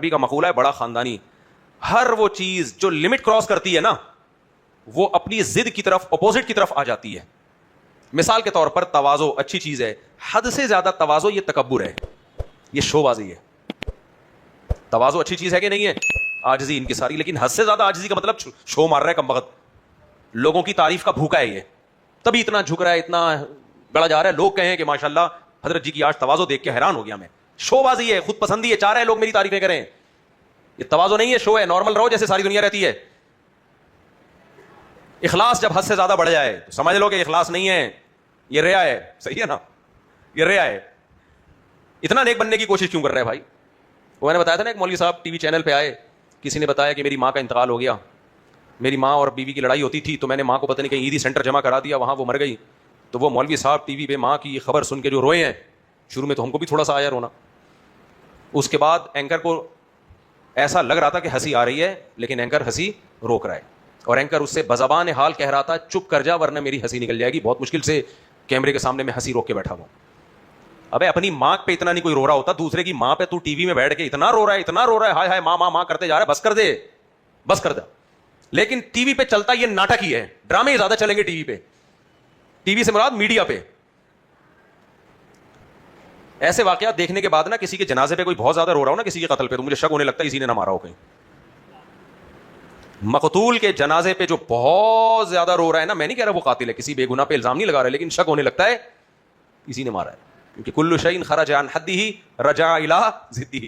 عربی کا مقولہ ہے بڑا خاندانی، ہر وہ چیز جو لمٹ کراس کرتی ہے نا وہ اپنی ضد کی طرف، اپوزٹ کی طرف آ جاتی ہے. مثال کے طور پر تواضع اچھی چیز ہے، حد سے زیادہ تواضع یہ تکبر ہے، یہ شو بازی ہے. تواضع اچھی چیز ہے کہ نہیں ہے؟ عاجزی انکساری. لیکن حد سے زیادہ عاجزی کا مطلب شو مار رہا ہے کم وقت، لوگوں کی تعریف کا بھوکا ہے یہ، تبھی اتنا جھک رہا ہے، اتنا بڑا جا رہا ہے. لوگ کہیں کہ ماشاءاللہ حضرت جی کی آج تواضع دیکھ کے حیران ہو گیا میں. شو بازی ہے، خود پسندی ہے، چاہ رہے ہیں لوگ میری تعریفیں کریں. یہ تواضع نہیں ہے، شو ہے. نارمل رہو جیسے ساری دنیا رہتی ہے. اخلاص جب حد سے زیادہ بڑھ جائے تو سمجھ لو کہ اخلاص نہیں ہے، یہ ریا ہے. صحیح ہے نا، یہ ریا ہے. اتنا نیک بننے کی کوشش کیوں کر رہے ہیں بھائی؟ وہ میں نے بتایا تھا نا، ایک مولوی صاحب ٹی وی چینل پہ آئے، کسی نے بتایا کہ میری ماں کا انتقال ہو گیا، میری ماں اور بیوی کی لڑائی ہوتی تھی تو میں نے ماں کو پتہ نہیں کہیں عیدی سینٹر جمع کرا دیا، وہاں وہ مر گئی. تو وہ مولوی صاحب ٹی وی پہ ماں کی خبر سن کے جو روئے ہیں، شروع میں تو ہم کو بھی تھوڑا سا آیا رونا. اس کے بعد اینکر کو ایسا لگ رہا تھا کہ ہنسی آ رہی ہے لیکن اینکر ہنسی روک رہا ہے، اور اینکر اس سے بزبان حال کہہ رہا تھا چپ کر جا ورنہ میری ہنسی نکل جائے گی. بہت مشکل سے کیمرے کے سامنے میں ہنسی روک کے بیٹھا ہوں. ابے اپنی ماں پہ اتنا نہیں کوئی رو رہا ہوتا، دوسرے کی ماں پہ تو ٹی وی میں بیٹھ کے اتنا رو رہا ہے، اتنا رو رہا ہے، ہائے ہائے ماں ماں ماں کرتے جا رہا ہے. بس کر دے، بس کر دے. لیکن ٹی وی پہ چلتا یہ ناٹک ہی ہے، ڈرامے زیادہ چلیں گے ٹی وی پہ. ٹی وی سے مراد میڈیا پہ. ایسے واقعات دیکھنے کے بعد نا کسی کے جنازے پہ کوئی بہت زیادہ رو رہا ہو نا، کسی کے قتل پہ، تو مجھے شک ہونے لگتا ہے اسی نے نہ مارا ہو کہیں. مقتول کے جنازے پہ جو بہت زیادہ رو رہا ہے نا، میں نہیں کہہ رہا وہ قاتل ہے، کسی بے گناہ پہ الزام نہیں لگا رہا، لیکن شک ہونے لگتا ہے اسی نے مارا ہے. کیونکہ کل شیء خرج عن حدہ رجع الی ضدہ.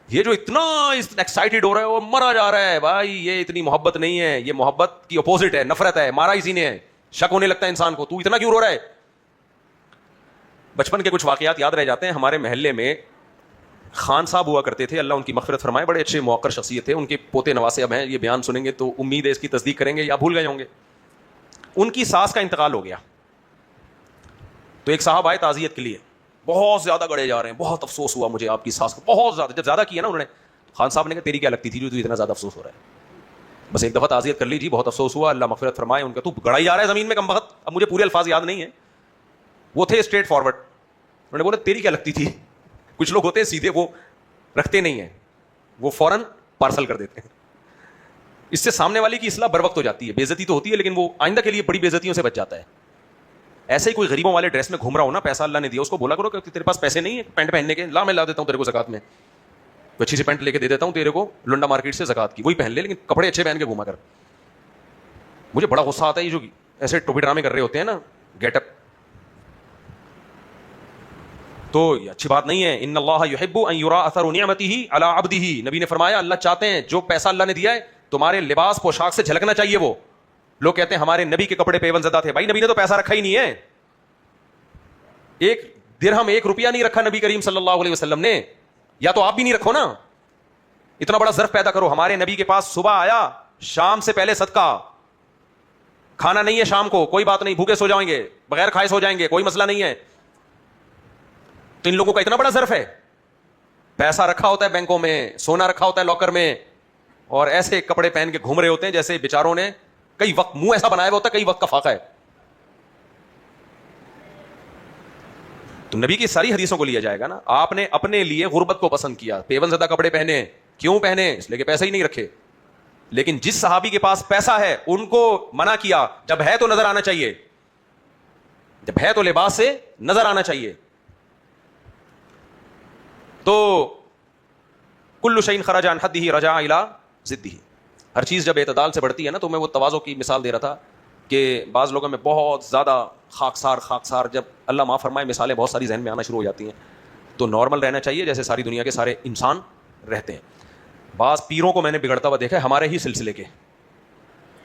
یہ جو اتنا ایکسائٹڈ ہو رہا ہے وہ مرا جا رہا ہے، بھائی یہ اتنی محبت نہیں ہے، یہ محبت کی اپوزٹ ہے، نفرت ہے، مارا اسی نے ہے. شک ہونے لگتا ہے انسان کو، تو اتنا کیوں رو رہا ہے. بچپن کے کچھ واقعات یاد رہ جاتے ہیں. ہمارے محلے میں خان صاحب ہوا کرتے تھے، اللہ ان کی مغفرت فرمائے، بڑے اچھے موقر شخصیت تھے. ان کے پوتے نواسے اب ہیں، یہ بیان سنیں گے تو امید ہے اس کی تصدیق کریں گے یا بھول گئے ہوں گے. ان کی ساس کا انتقال ہو گیا تو ایک صاحب آئے تعزیت کے لیے، بہت زیادہ گڑے جا رہے ہیں، بہت افسوس ہوا مجھے آپ کی ساس کو، بہت زیادہ. جب زیادہ کیا نا انہوں نے، خان صاحب نے کہا تیری کیا لگتی تھی جو تو اتنا زیادہ افسوس ہو رہا ہے، بس ایک دفعہ تعزیت کر لی جی، بہت افسوس ہوا، اللہ مغفرت فرمائے. ان کا تو گڑائی جا رہا ہے زمین میں کم وقت. اب مجھے پورے الفاظ یاد نہیں ہیں، وہ تھے اسٹریٹ فارورڈ. انہوں نے بولا تیری کیا لگتی تھی. کچھ لوگ ہوتے ہیں سیدھے، وہ رکھتے نہیں ہیں، وہ فوراً پارسل کر دیتے ہیں. اس سے سامنے والے کی اصلاح بر وقت ہو جاتی ہے. بے عزتی تو ہوتی ہے لیکن وہ آئندہ کے لیے بڑی بے عزتیوں سے بچ جاتا ہے. ایسے ہی کوئی غریبوں والے ڈریس میں گھوم رہا ہو نا، پیسہ اللہ نے دیا، اس کو بولا کرو کہ تیرے پاس پیسے نہیں ہیں پینٹ پہننے کے، لا میں لا دیتا ہوں تیرے کو زکات میں، تو اچھی سی پینٹ لے کے دے دیتا ہوں تیرے کو لنڈا مارکیٹ سے زکات کی، وہی پہن لے لیکن کپڑے اچھے پہن کے گھوما کر. مجھے بڑا غصہ آتا ہے یہ جو ایسے ٹوپی ڈرامے کر رہے ہوتے ہیں نا، گیٹ اپ، تو یہ اچھی بات نہیں ہے. ان اللہ یحب ان یرا اثر نعمتہ علی عبدہ، نبی نے فرمایا اللہ چاہتے ہیں جو پیسہ اللہ نے دیا ہے تمہارے لباس پوشاک سے جھلکنا چاہیے. وہ لوگ کہتے ہیں ہمارے نبی کے کپڑے پیون زدہ تھے. بھائی نبی نے تو پیسہ رکھا ہی نہیں ہے، ایک درہم ایک روپیہ نہیں رکھا نبی کریم صلی اللہ علیہ وسلم نے. یا تو آپ بھی نہیں رکھو نا، اتنا بڑا ظرف پیدا کرو. ہمارے نبی کے پاس صبح آیا، شام سے پہلے صدقہ، کھانا نہیں ہے شام کو، کوئی بات نہیں، بھوکے سو جائیں گے، بغیر کھائے سو جائیں گے، کوئی مسئلہ نہیں ہے. تو ان لوگوں کا اتنا بڑا ظرف ہے، پیسہ رکھا ہوتا ہے بینکوں میں، سونا رکھا ہوتا ہے لاکر میں، اور ایسے کپڑے پہن کے گھوم رہے ہوتے ہیں جیسے بیچاروں نے کئی وقت منہ ایسا بنایا ہوا ہوتا ہے، کئی وقت کا فاقہ ہے. تو نبی کی ساری حدیثوں کو لیا جائے گا نا. آپ نے اپنے لیے غربت کو پسند کیا، پیون زدہ کپڑے پہنے. کیوں پہنے؟ اس لیے کہ پیسے ہی نہیں رکھے. لیکن جس صحابی کے پاس پیسہ ہے ان کو منع کیا، جب ہے تو نظر آنا چاہیے، جب ہے تو لباس سے نظر آنا چاہیے. تو کل شیء خرج عن حدہ رجع الی ضدہ. ہر چیز جب اعتدال سے بڑھتی ہے نا، تو میں وہ تواضع کی مثال دے رہا تھا کہ بعض لوگوں میں بہت زیادہ خاکسار جب اللہ معاف فرمائے مثالیں بہت ساری ذہن میں آنا شروع ہو جاتی ہیں. تو نارمل رہنا چاہیے جیسے ساری دنیا کے سارے انسان رہتے ہیں. بعض پیروں کو میں نے بگڑتا ہوا دیکھا ہے، ہمارے ہی سلسلے کے،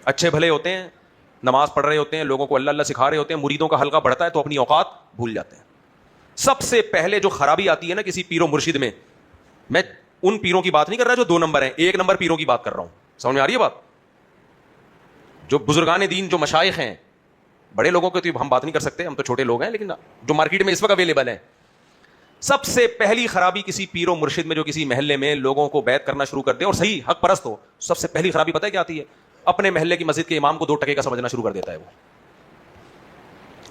اچھے بھلے ہوتے ہیں، نماز پڑھ رہے ہوتے ہیں، لوگوں کو اللہ اللہ سکھا رہے ہوتے ہیں، مریدوں کا حلقہ بڑھتا ہے تو اپنی اوقات بھول جاتے ہیں. سب سے پہلے جو خرابی آتی ہے نا کسی پیر و مرشد میں، میں ان پیروں کی بات نہیں کر رہا جو 2 نمبر ہیں، 1 نمبر پیروں کی بات کر رہا ہوں. سمجھ میں آ رہی ہے بات؟ جو بزرگان دین، جو مشائخ ہیں، بڑے لوگوں کو تو ہم بات نہیں کر سکتے، ہم تو چھوٹے لوگ ہیں، لیکن جو مارکیٹ میں اس وقت اویلیبل ہیں، سب سے پہلی خرابی کسی پیر و مرشد میں جو کسی محلے میں لوگوں کو بیعت کرنا شروع کر دے اور صحیح حق پرست ہو، سب سے پہلی خرابی پتہ ہے کیا آتی ہے؟ اپنے محلے کی مسجد کے امام کو 2 ٹکے کا سمجھنا شروع کر دیتا ہے. وہ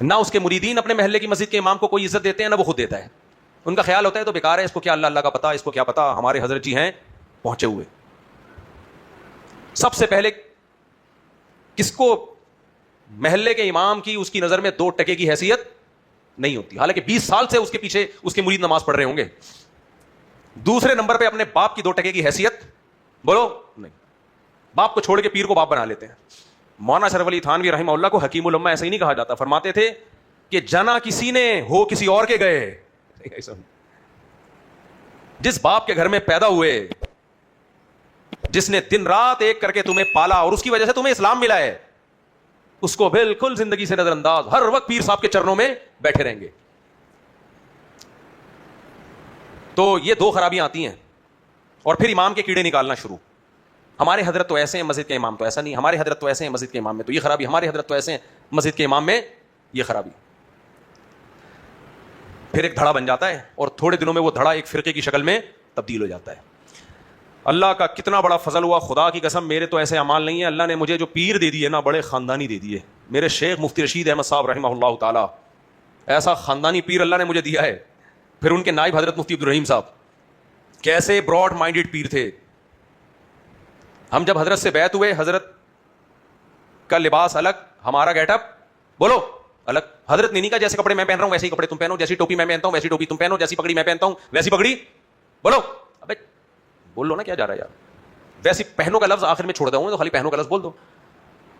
نہ اس کے مریدین اپنے محلے کی مسجد کے امام کو کوئی عزت دیتے ہیں، نہ وہ خود دیتا ہے. ان کا خیال ہوتا ہے تو بیکار ہے, اس کو کیا اللہ اللہ کا پتا, اس کو کیا پتا. ہمارے حضرت جی ہیں پہنچے ہوئے. سب سے پہلے کس کو محلے کے امام کی اس کی نظر میں 2 ٹکے کی حیثیت نہیں ہوتی, حالانکہ 20 سال سے اس کے پیچھے اس کے مرید نماز پڑھ رہے ہوں گے. دوسرے نمبر پہ اپنے باپ کی 2 ٹکے کی حیثیت بولو نہیں. باپ کو چھوڑ کے پیر کو باپ بنا لیتے ہیں. مولانا اشرف علی تھانوی رحمہ اللہ کو حکیم الامہ ایسا ہی نہیں کہا جاتا, فرماتے تھے کہ جنا کسی نے ہو کسی اور کے گئے. جس باپ کے گھر میں پیدا ہوئے, جس نے دن رات ایک کر کے تمہیں پالا اور اس کی وجہ سے تمہیں اسلام ملا ہے, اس کو بالکل زندگی سے نظر انداز, ہر وقت پیر صاحب کے چرنوں میں بیٹھے رہیں گے. تو یہ 2 خرابیاں آتی ہیں. اور پھر امام کے کیڑے نکالنا شروع. ہمارے حضرت تو ایسے ہیں, مسجد کے امام تو ایسا نہیں. ہمارے حضرت تو ایسے ہیں, مسجد کے امام میں تو یہ خرابی. ہمارے حضرت تو ایسے ہیں, مسجد کے امام میں یہ خرابی. پھر ایک دھڑا بن جاتا ہے اور تھوڑے دنوں میں وہ دھڑا ایک فرقے کی شکل میں تبدیل ہو جاتا ہے. اللہ کا کتنا بڑا فضل ہوا, خدا کی قسم میرے تو ایسے اعمال نہیں ہے. اللہ نے مجھے جو پیر دے دی ہے نا, بڑے خاندانی دے دیے. میرے شیخ مفتی رشید احمد صاحب رحمہ اللہ تعالی, ایسا خاندانی پیر اللہ نے مجھے دیا ہے. پھر ان کے نائب حضرت مفتی عبدالرحیم صاحب, کیسے براڈ مائنڈیڈ پیر تھے. ہم جب حضرت سے بیعت ہوئے, حضرت کا لباس الگ, ہمارا گیٹ اپ بولو الگ. حضرت نے نہیں کہا جیسے کپڑے میں پہن رہا ہوں ویسے ہی کپڑے تم پہنو, جیسی ٹوپی میں پہنتا ہوں ویسی ٹوپی تم پہنو, جیسی پگڑی میں پہنتا ہوں ویسی پگڑی بولو. ابے بول لو نا, کیا جا رہا ہے یار. ویسی پہنو کا لفظ آخر میں چھوڑ دوں تو خالی پہنو کا لفظ بول دو.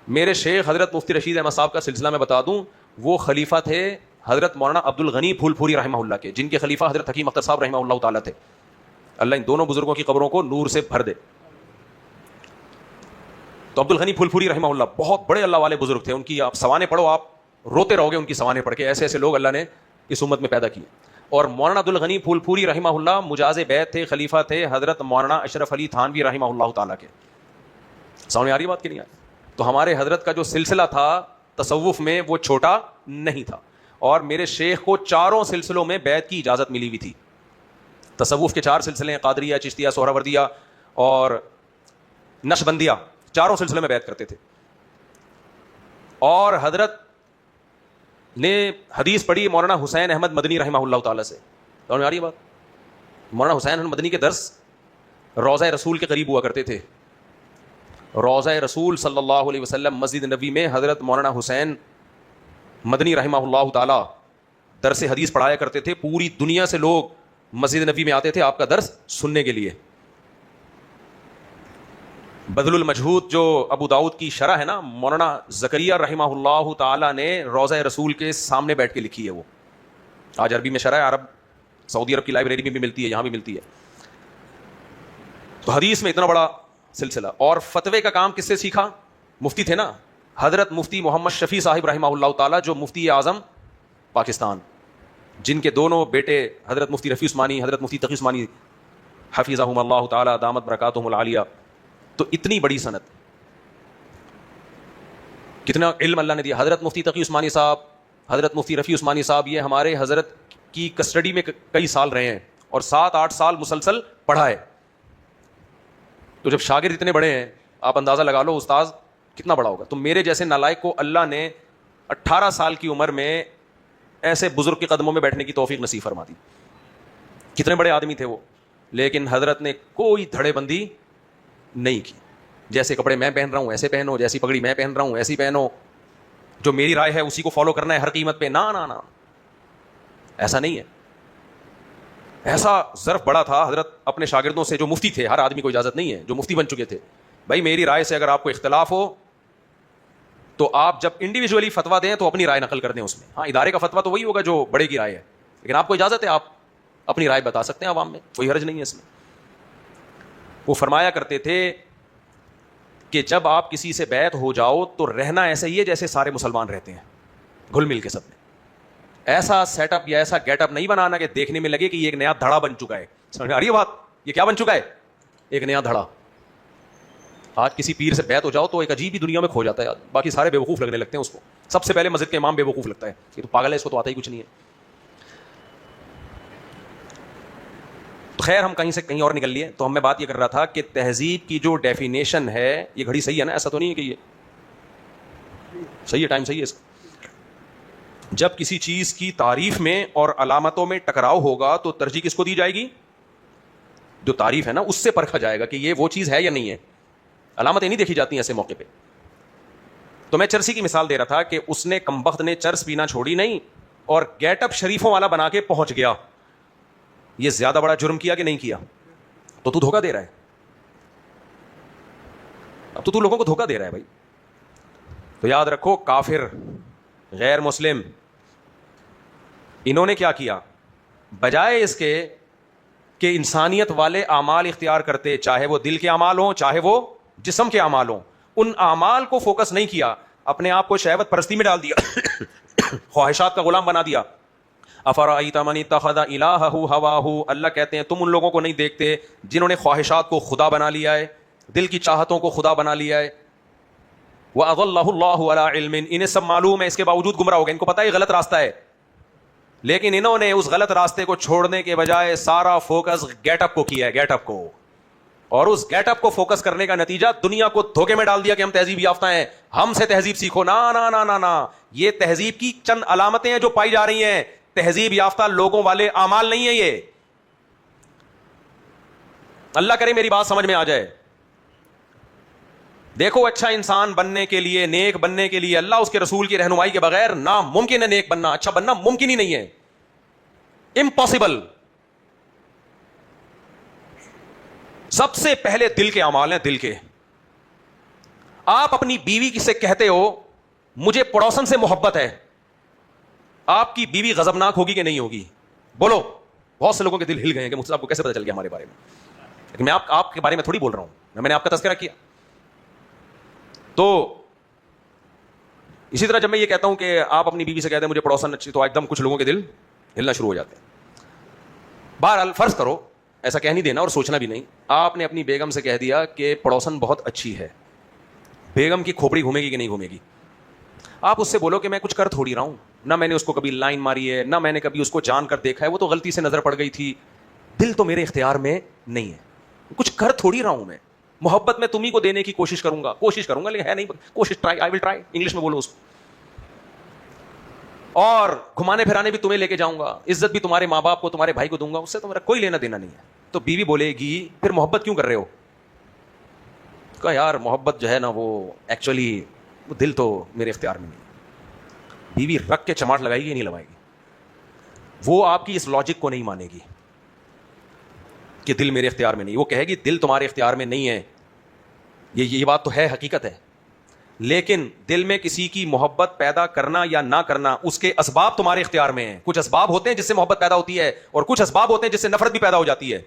میرے شیخ حضرت مفتی رشید احمد صاحب کا سلسلہ میں بتا دوں, وہ خلیفہ تھے حضرت مولانا عبد الغنی پھول پوری رحمہ اللہ کے, جن کے خلیفہ حضرت حکیم اختر صاحب رحمہ اللہ تعالیٰ تھے. اللہ ان دونوں بزرگوں کی قبروں کو نور سے بھر دے. تو عبد الغنی پھول پوری رحمہ اللہ بہت بڑے اللہ والے بزرگ تھے. ان کی آپ سوانے پڑھو, آپ روتے رہو گے ان کی سوانے پڑھ کے. ایسے ایسے لوگ اللہ نے اس امت میں پیدا کیے. اور مولانا عبد الغنی پھول پوری رحمہ اللہ مجاز بیعت تھے, خلیفہ تھے حضرت مولانا اشرف علی تھانوی رحمہ اللہ تعالیٰ کے. سامنے آ رہی بات کہ نہیں آ رہی؟ تو ہمارے حضرت کا جو سلسلہ تھا تصوف میں وہ چھوٹا نہیں تھا. اور میرے شیخ کو 4 سلسلوں میں بیعت کی اجازت ملی ہوئی تھی. تصوف کے 4 سلسلے ہیں, قادریہ, چشتیہ, سہروردیہ اور نقشبندیہ. 4 سلسلے میں بیعت کرتے تھے. اور حضرت نے حدیث پڑھی مولانا حسین احمد مدنی رحمہ اللہ تعالیٰ سے. سمجھ میں آ رہی ہے بات؟ مولانا حسین احمد مدنی کے درس روضہ رسول کے قریب ہوا کرتے تھے. روضہ رسول صلی اللہ علیہ وسلم مسجد نبوی میں حضرت مولانا حسین مدنی رحمہ اللہ تعالیٰ درس حدیث پڑھایا کرتے تھے. پوری دنیا سے لوگ مسجد نبوی میں آتے تھے آپ کا درس سننے کے لیے. بذل المجہود جو ابو داؤد کی شرح ہے نا, مولانا زکریا رحمہ اللہ تعالیٰ نے روضہ رسول کے سامنے بیٹھ کے لکھی ہے. وہ آج عربی میں شرح ہے, عرب سعودی عرب کی لائبریری میں بھی ملتی ہے, یہاں بھی ملتی ہے. تو حدیث میں اتنا بڑا سلسلہ. اور فتوے کا کام کس سے سیکھا؟ مفتی تھے نا حضرت مفتی محمد شفیع صاحب رحمہ اللہ تعالیٰ, جو مفتی اعظم پاکستان, جن کے دونوں بیٹے حضرت مفتی رفیع عثمانی, حضرت مفتی تقی عثمانی حفظہم اللہ تعالیٰ دامت برکاتہم العالیہ. تو اتنی بڑی سند, کتنا علم اللہ نے دیا. حضرت مفتی تقی عثمانی صاحب, حضرت مفتی رفیع عثمانی صاحب, یہ ہمارے حضرت کی کسٹڈی میں کئی سال رہے ہیں اور 7-8 سال مسلسل پڑھا ہے. تو جب شاگرد اتنے بڑے ہیں, آپ اندازہ لگا لو استاذ کتنا بڑا ہوگا. تو میرے جیسے نالائق کو اللہ نے 18 سال کی عمر میں ایسے بزرگ کے قدموں میں بیٹھنے کی توفیق نصیب فرما دی. کتنے بڑے آدمی تھے وہ, لیکن حضرت نے کوئی دھڑے بندی نہیں کی. جیسے کپڑے میں پہن رہا ہوں ایسے پہنو, جیسی پگڑی میں پہن رہا ہوں ایسی پہنو, جو میری رائے ہے اسی کو فالو کرنا ہے ہر قیمت پہ. نا نا نا, ایسا نہیں ہے. ایسا ظرف بڑا تھا حضرت اپنے شاگردوں سے, جو مفتی تھے, ہر آدمی کو اجازت نہیں ہے, جو مفتی بن چکے تھے, بھائی میری رائے سے اگر آپ کو اختلاف ہو تو آپ جب انڈیویجولی فتویٰ دیں تو اپنی رائے نقل کر دیں اس میں. ہاں ادارے کا فتویٰ تو وہی ہوگا جو بڑے کی رائے ہے, لیکن آپ کو اجازت ہے, آپ اپنی رائے بتا سکتے ہیں عوام میں, کوئی حرج نہیں ہے اس میں. وہ فرمایا کرتے تھے کہ جب آپ کسی سے بیعت ہو جاؤ تو رہنا ایسا ہی ہے جیسے سارے مسلمان رہتے ہیں, گھل مل کے سب نے. ایسا سیٹ اپ یا ایسا گیٹ اپ نہیں بنانا کہ دیکھنے میں لگے کہ یہ ایک نیا دھڑا بن چکا ہے. سمجھ میں آ رہی ہے بات؟ یہ کیا بن چکا ہے؟ ایک نیا دھڑا. آج کسی پیر سے بیعت ہو جاؤ تو ایک عجیب ہی دنیا میں کھو جاتا ہے, باقی سارے بے وقوف لگنے لگتے ہیں اس کو. سب سے پہلے مسجد کے امام بے وقوف لگتا ہے, یہ تو پاگل ہے, اس کو تو آتا ہی کچھ نہیں ہے. تو خیر ہم کہیں سے کہیں اور نکل لیے. تو میں بات یہ کر رہا تھا کہ تہذیب کی جو ڈیفینیشن ہے, یہ گھڑی صحیح ہے نا, ایسا تو نہیں ہے کہ یہ صحیح ہے, ٹائم صحیح ہے اس کا. جب کسی چیز کی تعریف میں اور علامتوں میں ٹکراؤ ہوگا تو ترجیح کس کو دی جائے گی؟ جو تعریف ہے نا اس سے پرکھا جائے گا کہ یہ وہ چیز ہے یا نہیں ہے. علامتیں نہیں دیکھی جاتی ہیں ایسے موقع پہ. تو میں چرسی کی مثال دے رہا تھا کہ اس نے کمبخت نے چرس پینا چھوڑی نہیں اور گیٹ اپ شریفوں والا بنا کے پہنچ گیا. یہ زیادہ بڑا جرم کیا کہ نہیں کیا؟ تو دھوکہ دے رہا ہے. اب تو لوگوں کو دھوکہ دے رہا ہے بھائی. تو یاد رکھو کافر غیر مسلم انہوں نے کیا کیا؟ بجائے اس کے کہ انسانیت والے اعمال اختیار کرتے, چاہے وہ دل کے اعمال ہوں چاہے وہ جسم کے اعمال ہوں, ان اعمال کو فوکس نہیں کیا, اپنے آپ کو شہوت پرستی میں ڈال دیا, خواہشات کا غلام بنا دیا. افرأیت من اتخذ الہہ ہواہ, اللہ کہتے ہیں تم ان لوگوں کو نہیں دیکھتے جنہوں نے خواہشات کو خدا بنا لیا ہے, دل کی چاہتوں کو خدا بنا لیا ہے. وَأَضَلَّهُ اللَّهُ عَلَىٰ عِلْمٍ, انہیں سب معلوم ہے, اس کے باوجود گمراہ ہو گئے, ان کو پتہ ہے یہ غلط راستہ ہے, لیکن انہوں نے اس غلط راستے کو چھوڑنے کے بجائے سارا فوکس گیٹ اپ کو کیا ہے, گیٹ اپ کو, اور اس گیٹ اپ کو فوکس کرنے کا نتیجہ دنیا کو دھوکے میں ڈال دیا کہ ہم تہذیب یافتہ ہیں, ہم سے تہذیب سیکھو. نا نا نا نا نا, یہ تہذیب کی چند علامتیں ہیں جو پائی جا رہی ہیں, تہذیب یافتہ لوگوں والے اعمال نہیں ہیں یہ. اللہ کرے میری بات سمجھ میں آ جائے. دیکھو اچھا انسان بننے کے لیے, نیک بننے کے لیے اللہ اس کے رسول کی رہنمائی کے بغیر ناممکن ہے. نیک بننا, اچھا بننا ممکن ہی نہیں ہے, امپاسبل. سب سے پہلے دل کے اعمال ہیں, دل کے. آپ اپنی بیوی سے کہتے ہو مجھے پڑوسن سے محبت ہے, آپ کی بیوی غضبناک ہوگی کہ نہیں ہوگی؟ بولو. بہت سے لوگوں کے دل ہل گئے ہیں کہ مجھ سے آپ کو کیسے پتہ چل گیا ہمارے بارے میں, لیکن میں آپ کے بارے میں تھوڑی بول رہا ہوں, میں نے آپ کا تذکرہ کیا. تو اسی طرح جب میں یہ کہتا ہوں کہ آپ اپنی بیوی سے کہتے ہیں مجھے پڑوسن اچھی, تو ایک دم کچھ لوگوں کے دل ہلنا شروع ہو جاتے ہیں. بہرحال فرض کرو ایسا کہہ نہیں دینا اور سوچنا بھی نہیں, آپ نے اپنی بیگم سے کہہ دیا کہ پڑوسن بہت اچھی ہے. بیگم کی کھوپڑی گھومے گی کہ نہیں گھومے گی؟ آپ اس سے بولو کہ میں کچھ کر تھوڑی رہا ہوں, نہ میں نے اس کو کبھی لائن ماری ہے, نہ میں نے کبھی اس کو جان کر دیکھا ہے, وہ تو غلطی سے نظر پڑ گئی تھی, دل تو میرے اختیار میں نہیں ہے, کچھ کر تھوڑی رہا ہوں میں. محبت میں تمہیں کو دینے کی کوشش کروں گا لیکن ہے نہیں کوشش, try, I will try, English میں بولو اس کو. اور گھمانے پھرانے بھی تمہیں لے کے جاؤں گا, عزت بھی تمہارے ماں باپ کو, تمہارے بھائی کو دوں گا, اس سے تو میرا کوئی لینا دینا نہیں ہے. تو بیوی بولے گی پھر محبت کیوں کر رہے ہو؟ کہا یار محبت جو ہے نا وہ ایکچولی وہ دل تو میرے اختیار میں نہیں. بیوی رکھ کے چماٹ لگائے گی نہیں لگائے گی؟ وہ آپ کی اس لاجک کو نہیں مانے گی کہ دل میرے اختیار میں نہیں. وہ کہے گی دل تمہارے اختیار میں نہیں ہے, یہ بات تو ہے, حقیقت ہے, لیکن دل میں کسی کی محبت پیدا کرنا یا نہ کرنا اس کے اسباب تمہارے اختیار میں ہیں. کچھ اسباب ہوتے ہیں جس سے محبت پیدا ہوتی ہے, اور کچھ اسباب ہوتے ہیں جس سے نفرت بھی پیدا ہو جاتی ہے.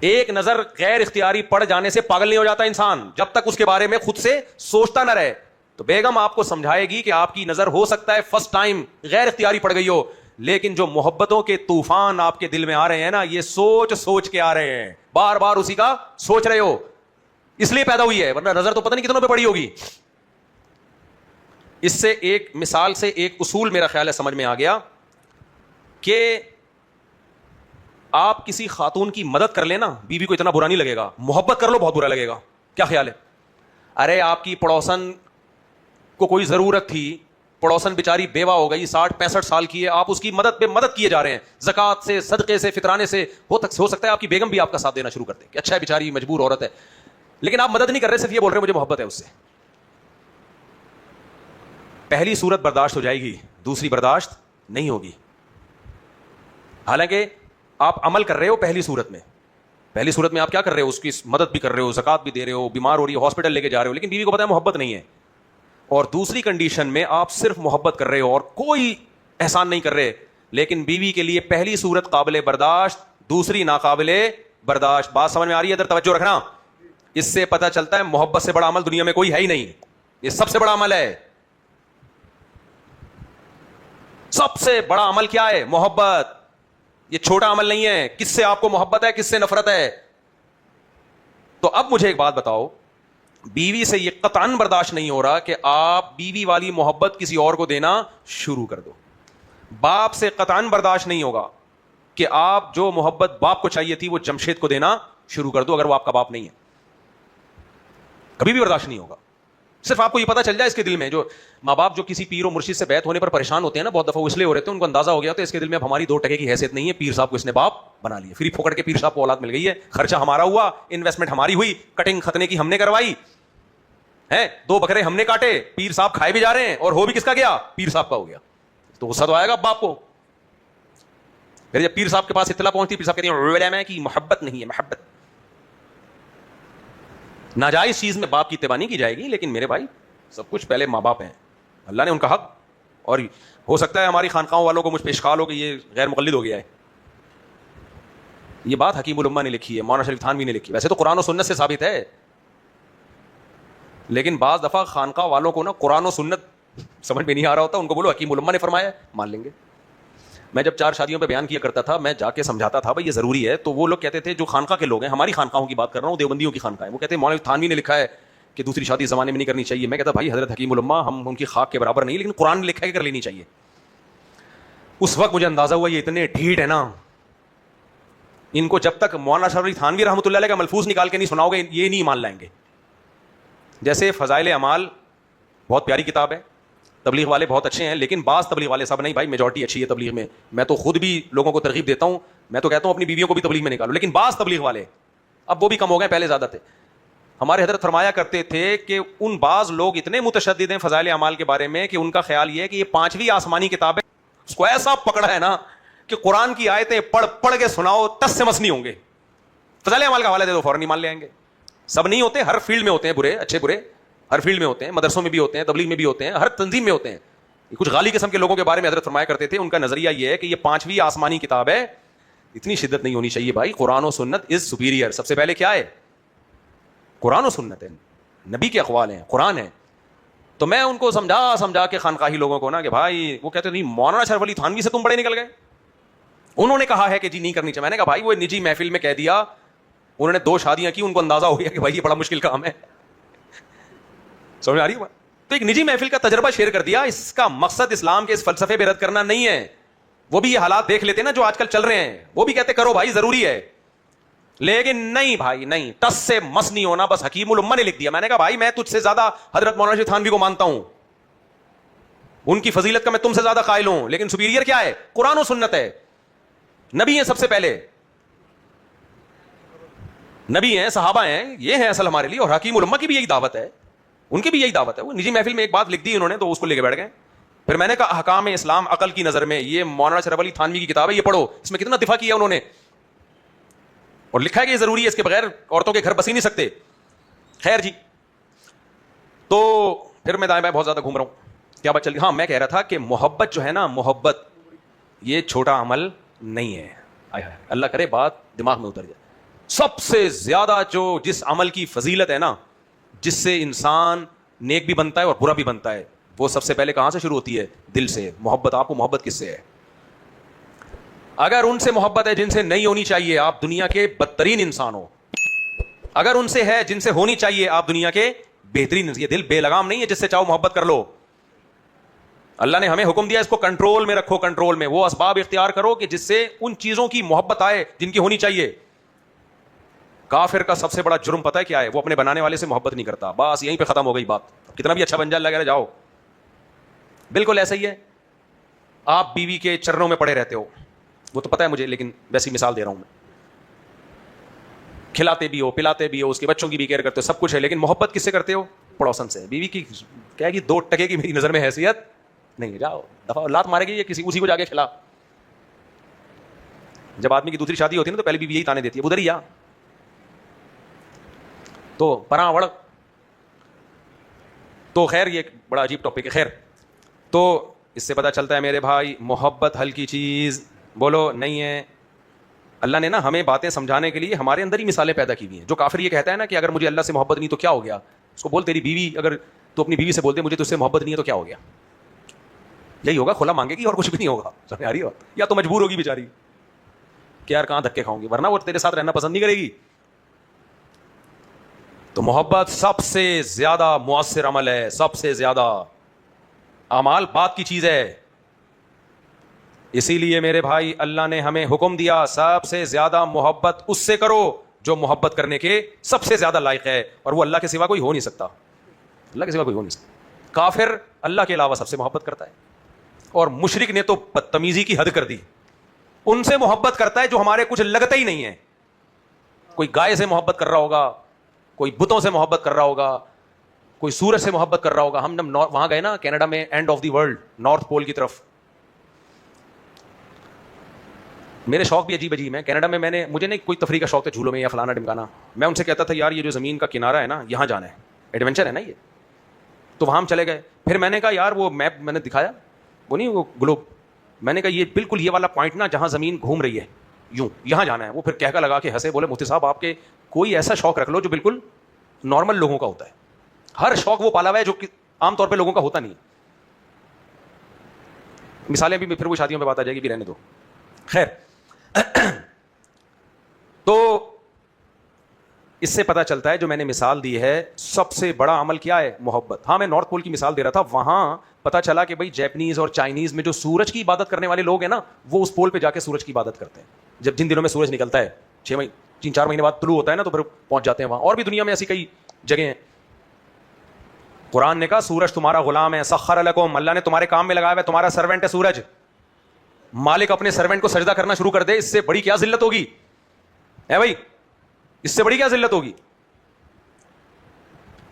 ایک نظر غیر اختیاری پڑ جانے سے پاگل نہیں ہو جاتا انسان جب تک اس کے بارے میں خود سے سوچتا نہ رہے. تو بیگم آپ کو سمجھائے گی کہ آپ کی نظر ہو سکتا ہے فرسٹ ٹائم غیر اختیاری پڑ گئی ہو, لیکن جو محبتوں کے طوفان آپ کے دل میں آ رہے ہیں نا, یہ سوچ کے آ رہے ہیں, بار بار اسی کا سوچ رہے ہو, اس لیے پیدا ہوئی ہے, ورنہ نظر تو پتہ نہیں کتنوں پہ پڑی ہوگی. اس سے ایک مثال سے ایک اصول میرا خیال ہے سمجھ میں آ گیا کہ آپ کسی خاتون کی مدد کر لینا, بیوی کو اتنا برا نہیں لگے گا. محبت کر لو بہت برا لگے گا. کیا خیال ہے؟ ارے آپ کی پڑوسن کو کوئی ضرورت تھی, پڑوسن بیچاری بیوہ ہو گئی, 60-65 سال کی ہے, آپ اس کی مدد پہ مدد کیے جا رہے ہیں, زکات سے, صدقے سے, فطرانے سے. ہو سکتا ہے آپ کی بیگم بھی آپ کا ساتھ دینا شروع کر دے کہ اچھا ہے بیچاری مجبور عورت ہے, لیکن آپ مدد نہیں کر رہے, صرف یہ بول رہے مجھے محبت ہے اس سے. پہلی صورت برداشت ہو جائے گی, دوسری برداشت نہیں ہوگی. حالانکہ آپ عمل کر رہے ہو پہلی صورت میں آپ کیا کر رہے ہو, اس کی مدد بھی کر رہے ہو, زکات بھی دے رہے ہو, بیمار ہو رہی ہے ہاسپٹل لے کے جا رہے ہو, لیکن بیوی کو پتا ہے محبت نہیں ہے. اور دوسری کنڈیشن میں آپ صرف محبت کر رہے ہو اور کوئی احسان نہیں کر رہے, لیکن بیوی کے لیے پہلی صورت قابل برداشت, دوسری ناقابل برداشت. بات سمجھ میں آ رہی ہے؟ ادھر توجہ رکھنا. اس سے پتہ چلتا ہے محبت سے بڑا عمل دنیا میں کوئی ہے ہی نہیں, یہ سب سے بڑا عمل ہے. سب سے بڑا عمل کیا ہے؟ محبت. یہ چھوٹا عمل نہیں ہے. کس سے آپ کو محبت ہے, کس سے نفرت ہے؟ تو اب مجھے ایک بات بتاؤ, بیوی سے یہ قطعاً برداشت نہیں ہو رہا کہ آپ بیوی والی محبت کسی اور کو دینا شروع کر دو. باپ سے قطعاً برداشت نہیں ہوگا کہ آپ جو محبت باپ کو چاہیے تھی وہ جمشید کو دینا شروع کر دو, اگر وہ آپ کا باپ نہیں ہے. کبھی بھی برداشت نہیں ہوگا. صرف آپ کو یہ پتا چل جائے اس کے دل میں, جو ماں باپ جو کسی پیر و مرشد سے بیعت ہونے پر پریشان ہوتے ہیں نا, بہت دفعہ اس لیے ہو رہے تھے, ان کو اندازہ ہو گیا تو اس کے دل میں اب ہماری 2 ٹکے کی حیثیت نہیں ہے, پیر صاحب کو اس نے باپ بنا لیا, فری پھوکڑ کے پیر صاحب کو اولاد مل گئی ہے, خرچہ ہمارا ہوا, انویسٹمنٹ ہماری ہوئی, کٹنگ ختنے کی ہم نے کروائی ہے, 2 بکرے ہم نے کاٹے, پیر صاحب کھائے بھی جا رہے ہیں, اور ہو بھی کس کا گیا, پیر صاحب کا ہو گیا. تو غصہ تو آئے گا باپ کو. پھر جب پیر صاحب کے پاس اطلاع پہنچتی, پیر صاحب کہتے ہیں علماء کی محبت نہیں ہے, محبت. ناجائز چیز میں باپ کی اتباع نہیں کی جائے گی, لیکن میرے بھائی سب کچھ پہلے ماں باپ ہیں, اللہ نے ان کا حق, اور ہو سکتا ہے ہماری خانقاہوں والوں کو مجھ پہ اشکال ہو کہ یہ غیر مقلد ہو گیا ہے. یہ بات حکیم الامہ نے لکھی ہے, مولانا شریف تھانوی نے لکھی. ویسے تو قرآن و سنت سے ثابت ہے, لیکن بعض دفعہ خانقاہ والوں کو نا قرآن و سنت سمجھ میں نہیں آ رہا ہوتا, ان کو بولو حکیم الامہ نے فرمایا, مان لیں گے. میں جب 4 شادیوں پہ بیان کیا کرتا تھا, میں جا کے سمجھاتا تھا بھائی یہ ضروری ہے, تو وہ لوگ کہتے تھے, جو خانقاہ کے لوگ ہیں, ہماری خانقاہوں کی بات کر رہا ہوں, دیوبندیوں کی خانقاہ ہے, وہ کہتے ہیں مولانا تھانوی نے لکھا ہے کہ دوسری شادی زمانے میں نہیں کرنی چاہیے. میں کہتا بھائی حضرت حکیم الامہ ہم ان کی خاک کے برابر نہیں, لیکن قرآن نے لکھا ہے کہ کر لینی چاہیے. اس وقت مجھے اندازہ ہوا یہ اتنے ڈھیٹ ہے نا, ان کو جب تک مولانا شریف تھانوی رحمۃ اللہ علیہ کا ملفوظ نکال کے نہیں سناؤ گے, یہ نہیں مان لائیں گے. جیسے فضائل اعمال بہت پیاری کتاب ہے, تبلیغ والے بہت اچھے ہیں, لیکن بعض تبلیغ والے سب نہیں بھائی, میجورٹی اچھی ہے تبلیغ میں. میں تو خود بھی لوگوں کو ترغیب دیتا ہوں, میں تو کہتا ہوں اپنی بیویوں کو بھی تبلیغ میں نکالو, لیکن بعض تبلیغ والے, اب وہ بھی کم ہو گئے, پہلے زیادہ تھے. ہمارے حضرت فرمایا کرتے تھے کہ ان بعض لوگ اتنے متشدد ہیں فضائل اعمال کے بارے میں کہ ان کا خیال یہ ہے کہ یہ 5ویں آسمانی کتاب ہے, اس کو ایسا پکڑا ہے نا کہ قرآن کی آیتیں پڑھ کے سناؤ تس سے مس نہیں ہوں گے. فضائل اعمال کا حوالہ دے دو فوراً نہیں مان لے آئیں گے. سب نہیں ہوتے, ہر فیلڈ میں ہوتے ہیں برے, اچھے برے ہر فیلڈ میں ہوتے ہیں, مدرسوں میں بھی ہوتے ہیں, تبلیغ میں بھی ہوتے ہیں, ہر تنظیم میں ہوتے ہیں. کچھ غالی قسم کے لوگوں کے بارے میں حضرت فرمایا کرتے تھے, ان کا نظریہ یہ ہے کہ یہ 5ویں آسمانی کتاب ہے, اتنی شدت نہیں ہونی چاہیے بھائی. قرآن و سنت از سپیریئر. سب سے پہلے کیا ہے, قرآن و سنت ہے, نبی کے اقوال ہیں, قرآن ہے. تو میں ان کو سمجھا کے خانقاہی لوگوں کو نا کہ بھائی, وہ کہتے نہیں مولانا شرف علی تھانوی سے تم بڑے نکل گئے, انہوں نے کہا ہے کہ جی نہیں کرنی چاہیے. میں نے کہا بھائی وہ نجی محفل میں کہہ دیا, انہوں نے 2 شادیاں کی, ان کو اندازہ ہو گیا کہ بھائی یہ بڑا مشکل کام ہے. سمجھ آ رہی ہے؟ تو ایک نجی محفل کا تجربہ شیئر کر دیا. اس کا مقصد اسلام کے اس فلسفے پہ رد کرنا نہیں ہے. وہ بھی یہ حالات دیکھ لیتے نا جو آج کل چل رہے ہیں, وہ بھی کہتے کرو بھائی ضروری ہے, لیکن نہیں بھائی نہیں, ٹس سے مس نہیں ہونا. بس حکیم الامہ نے لکھ دیا. میں نے کہا بھائی میں تجھ سے زیادہ حضرت مولانا شریف تھانوی کو مانتا ہوں, ان کی فضیلت کا میں تم سے زیادہ قائل ہوں, لیکن سپیریئر کیا ہے, قرآن و سنت ہے. نبی ہیں سب سے پہلے, نبی ہیں, صحابہ ہیں, یہ ہیں اصل ہمارے لیے. اور حکیم الامہ کی بھی یہی دعوت ہے, ان کی بھی یہی دعوت ہے. وہ نجی محفل میں ایک بات لکھ دی انہوں نے, تو اس کو لے کے بیٹھ گئے. پھر میں نے کہا احکام اسلام عقل کی نظر میں, یہ مولانا شرف علی تھانوی کی کتاب ہے, یہ پڑھو. اس میں کتنا دفاع کیا انہوں نے, اور لکھا ہے کہ یہ ضروری ہے, اس کے بغیر عورتوں کے گھر بس ہی نہیں سکتے. خیر جی, تو پھر میں دائیں بائیں بہت زیادہ گھوم رہا ہوں. کیا بات چل رہی؟ ہاں میں کہہ رہا تھا کہ محبت جو ہے نا, محبت یہ چھوٹا عمل نہیں ہے. اللہ کرے بات دماغ میں اتر جائے. سب سے زیادہ جو جس عمل کی فضیلت ہے نا, جس سے انسان نیک بھی بنتا ہے اور برا بھی بنتا ہے, وہ سب سے پہلے کہاں سے شروع ہوتی ہے, دل سے. محبت, آپ کو محبت کس سے ہے؟ اگر ان سے محبت ہے جن سے نہیں ہونی چاہیے, آپ دنیا کے بدترین انسان ہو. اگر ان سے ہے جن سے ہونی چاہیے, آپ دنیا کے بہترین. یہ دل بے لگام نہیں ہے جس سے چاہو محبت کر لو. اللہ نے ہمیں حکم دیا اس کو کنٹرول میں رکھو, کنٹرول میں. وہ اسباب اختیار کرو کہ جس سے ان چیزوں کی محبت آئے جن کی ہونی چاہیے. کافر کا سب سے بڑا جرم پتہ ہے کیا ہے؟ وہ اپنے بنانے والے سے محبت نہیں کرتا. بس یہیں پہ ختم ہو گئی بات. کتنا بھی اچھا بن جائے, لگا رہا جاؤ. بالکل ایسا ہی ہے. آپ بیوی کے چرنوں میں پڑے رہتے ہو, وہ تو پتہ ہے مجھے, لیکن ویسی مثال دے رہا ہوں میں. کھلاتے بھی ہو, پلاتے بھی ہو, اس کے بچوں کی بھی کیئر کرتے ہو, سب کچھ ہے, لیکن محبت کس سے کرتے ہو؟ پڑوسن سے. بیوی کی کیا کہ 2 ٹکے کی میری نظر میں حیثیت نہیں. جاؤ دفعہ لات مارے گی کسی, اسی کو جا کے کھلا. جب آدمی کی دوسری شادی ہوتی ہے نا, تو پہلے بیوی یہی تانے دیتی ہے, ادھر ہی آ. تو پراں وڑ. تو خیر یہ ایک بڑا عجیب ٹاپک ہے. خیر, تو اس سے پتہ چلتا ہے میرے بھائی, محبت ہلکی چیز بولو نہیں ہے. اللہ نے نا ہمیں باتیں سمجھانے کے لیے ہمارے اندر ہی مثالیں پیدا کی ہوئی ہیں. جو کافر یہ کہتا ہے نا کہ اگر مجھے اللہ سے محبت نہیں تو کیا ہو گیا, اس کو بول تیری بیوی, اگر تو اپنی بیوی سے بولتے مجھے تجھ سے محبت نہیں ہے تو کیا ہو گیا, یہی ہوگا, کھلا مانگے گی اور کچھ بھی نہیں ہوگا. سمجھ آ رہی ہو؟ یا تو مجبور ہوگی بیچاری کہ یار کہاں دھکے کھاؤں گی, ورنہ وہ تیرے ساتھ رہنا پسند نہیں کرے گی. تو محبت سب سے زیادہ مؤثر عمل ہے, سب سے زیادہ. اعمال بات کی چیز ہے. اسی لیے میرے بھائی اللہ نے ہمیں حکم دیا سب سے زیادہ محبت اس سے کرو جو محبت کرنے کے سب سے زیادہ لائق ہے, اور وہ اللہ کے سوا کوئی ہو نہیں سکتا. اللہ کے سوا کوئی ہو نہیں سکتا. کافر اللہ کے علاوہ سب سے محبت کرتا ہے, اور مشرک نے تو بدتمیزی کی حد کر دی, ان سے محبت کرتا ہے جو ہمارے کچھ لگتا ہی نہیں ہے. کوئی گائے سے محبت کر رہا ہوگا, کوئی بتوں سے محبت کر رہا ہوگا, کوئی سورج سے محبت کر رہا ہوگا. ہم جب وہاں گئے نا کینیڈا میں, end of the world, north pole کی طرف, میرے شوق بھی عجیب عجیب ہیں. کینیڈا میں مجھے نہیں کوئی تفریح کا شوق تھا جھولوں میں یا فلانا ڈمکانا. میں ان سے کہتا تھا یار یہ جو زمین کا کنارہ ہے نا یہاں جانا ہے, ایڈونچر ہے نا یہ. تو وہاں ہم چلے گئے. پھر میں نے کہا یار وہ میپ میں نے دکھایا, وہ نہیں وہ گلوب, میں نے کہا یہ بالکل یہ والا پوائنٹ نا جہاں زمین گھوم رہی ہے یوں, یہاں جانا ہے. وہ پھر کہہ لگا کے ہنسے, بولے مفتی صاحب آپ کے کوئی ایسا شوق رکھ لو جو بالکل نارمل لوگوں کا ہوتا ہے. ہر شوق وہ پالا ہوا ہے جو عام طور پہ لوگوں کا ہوتا نہیں. مثالیں بھی پھر وہ شادیوں پہ بات آ جائے گی, بھی رہنے دو. خیر, تو اس سے پتا چلتا ہے جو میں نے مثال دی ہے سب سے بڑا عمل کیا ہے, محبت. ہاں میں نارتھ پول کی مثال دے رہا تھا, وہاں پتا چلا کہ بھائی جیپنیز اور چائنیز میں جو سورج کی عبادت کرنے والے لوگ ہیں نا وہ اس پول پہ جا کے سورج کی عبادت کرتے ہیں. جب جن دنوں میں سورج نکلتا ہے 3-4 مہینے بعد طلوع ہوتا ہے نا, تو پھر پہنچ جاتے ہیں وہاں. اور بھی دنیا میں ایسی کئی جگہ ہیں. قرآن نے کہا سورج تمہارا غلام ہے, سخر لکم, اللہ نے تمہارے کام میں لگایا ہوا ہے, تمہارا سرونٹ ہے سورج. مالک اپنے سرونٹ کو سجدہ کرنا شروع کر دے, اس سے بڑی کیا ذلت ہوگی اے بھائی, اس سے بڑی کیا ذلت ہوگی.